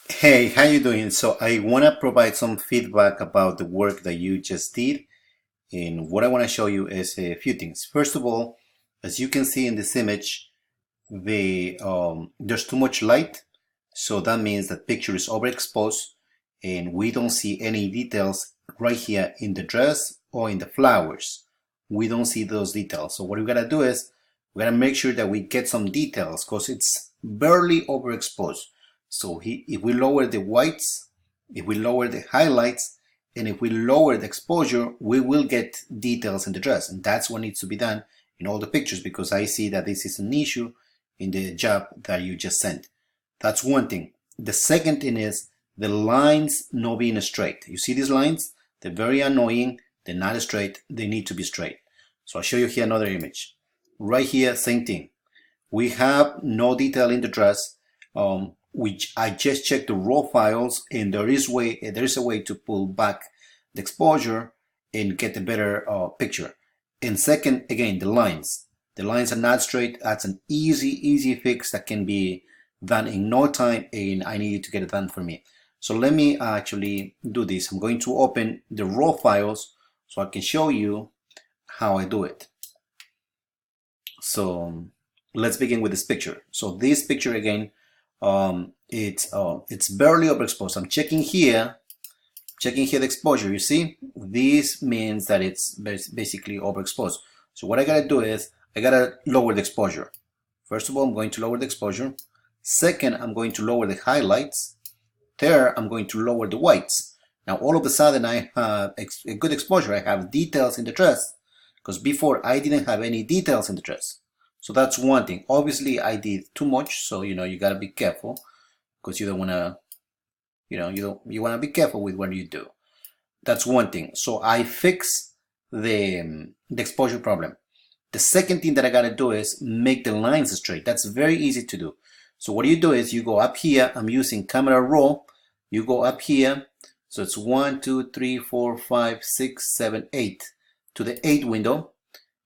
Hey, how you doing? So I want to provide some feedback about the work that you just did. And what I want to show you is a few things. First of all, as you can see in this image, there's too much light. So that means that picture is overexposed and we don't see any details right here in the dress or in the flowers. We don't see those details. So what we gotta do is we gotta make sure that we get some details because it's barely overexposed. So if we lower the whites, if we lower the highlights, and if we lower the exposure, we will get details in the dress. And that's what needs to be done in all the pictures because I see that this is an issue in the job that you just sent. That's one thing. The second thing is the lines not being straight. You see these lines? They're very annoying. They're not straight. They need to be straight. So I'll show you here another image. Right here, same thing. We have no detail in the dress, which I just checked the raw files, and there is a way to pull back the exposure and get a better picture. And second, again, the lines. The lines are not straight. That's an easy fix that can be done in no time, and I need you to get it done for me. So let me actually do this. I'm going to open the raw files so I can show you how I do it. So let's begin with this picture. So this picture again, it's barely overexposed. I'm checking here the exposure. You see, this means that it's basically overexposed. So what I gotta do is I gotta lower the exposure. First of all, I'm going to lower the exposure. Second, I'm going to lower the highlights. Third, I'm going to lower the whites. Now all of a sudden I have a good exposure. I have details in the dress because before I didn't have any details in the dress. So that's one thing. Obviously I did too much, so you gotta be careful because you don't wanna, you wanna be careful with what you do. That's one thing. So I fix the exposure problem. The second thing that I gotta do is make the lines straight. That's very easy to do. So what you do is you go up here. I'm using camera raw. You go up here. So it's 1, 2, 3, 4, 5, 6, 7, 8 to the 8 window.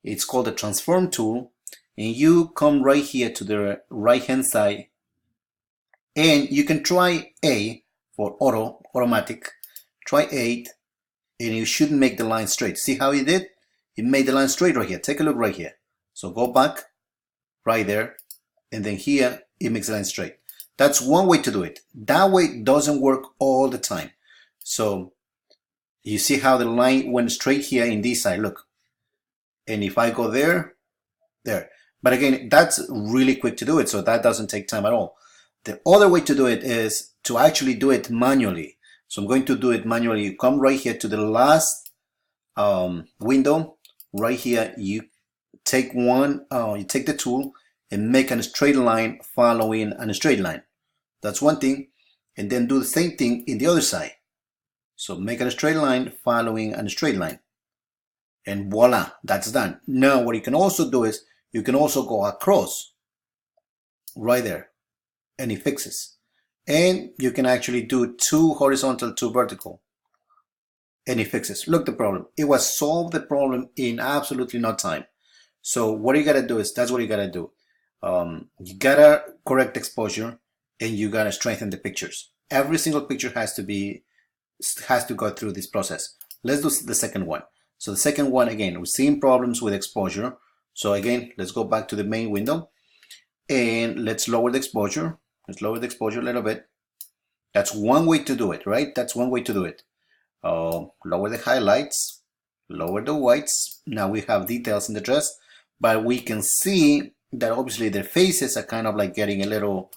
It's called the transform tool. And you come right here to the right hand side. And you can try A for automatic. Try 8 and you should make the line straight. See how he did? He made the line straight right here. Take a look right here. So go back right there, and then here it makes the line straight. That's one way to do it. That way it doesn't work all the time. So you see how the line went straight here in this side, look. And if I go there. But again, that's really quick to do it, so that doesn't take time at all. The other way to do it is to actually do it manually. So I'm going to do it manually. You come right here to the last window. Right here, you take you take the tool and make a straight line following a straight line. That's one thing. And then do the same thing in the other side. So make a straight line following a straight line. And voila, that's done. Now what you can also do is you can also go across right there and it fixes. And you can actually do 2 horizontal, 2 vertical. And it fixes. Look the problem. It was solved the problem in absolutely no time. So what you gotta do is that's what you gotta do. You gotta correct exposure and you gotta strengthen the pictures. Every single picture has to go through this process. Let's do the second one. So the second one, again, we're seeing problems with exposure. So again, let's go back to the main window and let's lower the exposure. Let's lower the exposure a little bit. That's one way to do it, right? That's one way to do it. Lower the highlights, lower the whites. Now we have details in the dress, but we can see that obviously their faces are kind of like getting a little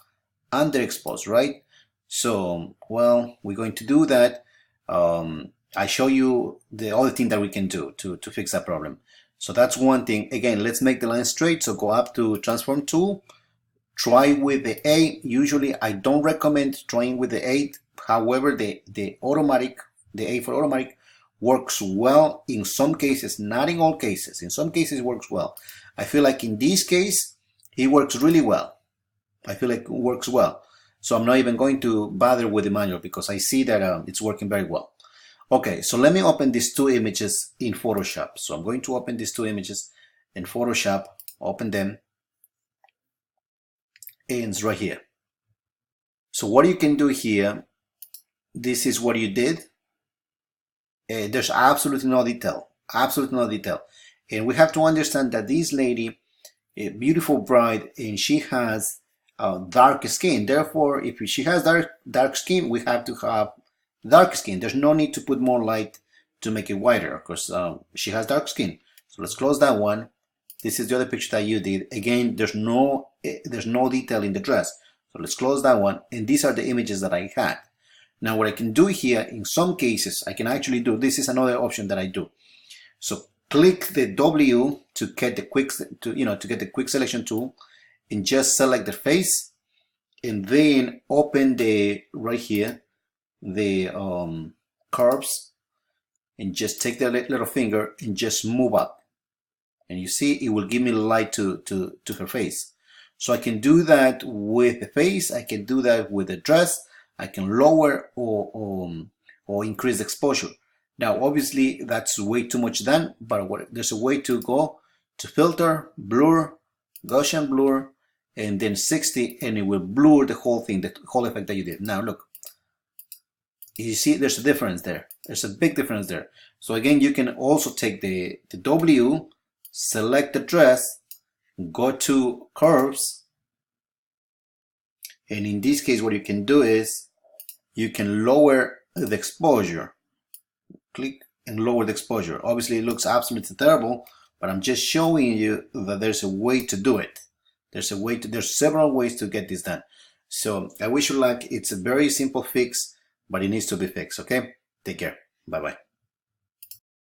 underexposed, right? So, well, we're going to do that. I show you the other thing that we can do to fix that problem. So that's one thing. Again, let's make the line straight. So go up to transform tool, try with the 8. Usually I don't recommend trying with the 8. However, the 8 for automatic works well in some cases, not in all cases. In some cases it works well. I feel like in this case, it works really well. I feel like it works well. So I'm not even going to bother with the manual because I see that it's working very well. Okay, so let me open these 2 images in Photoshop. So I'm going to open these 2 images in Photoshop, open them, and it's right here. So what you can do here, this is what you did. There's absolutely no detail, absolutely no detail. And we have to understand that this lady, a beautiful bride, and she has dark skin. Therefore, if she has dark skin, we have to have dark skin. There's no need to put more light to make it whiter, because she has dark skin. So let's close that one. This is the other picture that you did. Again, there's no detail in the dress. So let's close that one. And these are the images that I had. Now what I can do here, in some cases, I can actually do, this is another option that I do. So click the W to get the quick selection tool, and just select the face, and then open the right here the curves, and just take the little finger and just move up, and you see it will give me light to her face. So I can do that with the face, I can do that with the dress, I can lower or increase the exposure. Now obviously that's way too much done, but there's a way to go to filter, blur, Gaussian blur, and then 60, and it will blur the whole thing, the whole effect that you did. Now look, you see there's a difference there. There's a big difference there. So again, you can also take the W, select the dress, go to curves, and in this case what you can do is you can lower the exposure. Click and lower the exposure. Obviously it looks absolutely terrible, but I'm just showing you that there's a way to do it. There's several ways to get this done. So I wish you luck. It's a very simple fix, but it needs to be fixed. Okay, take care. Bye bye.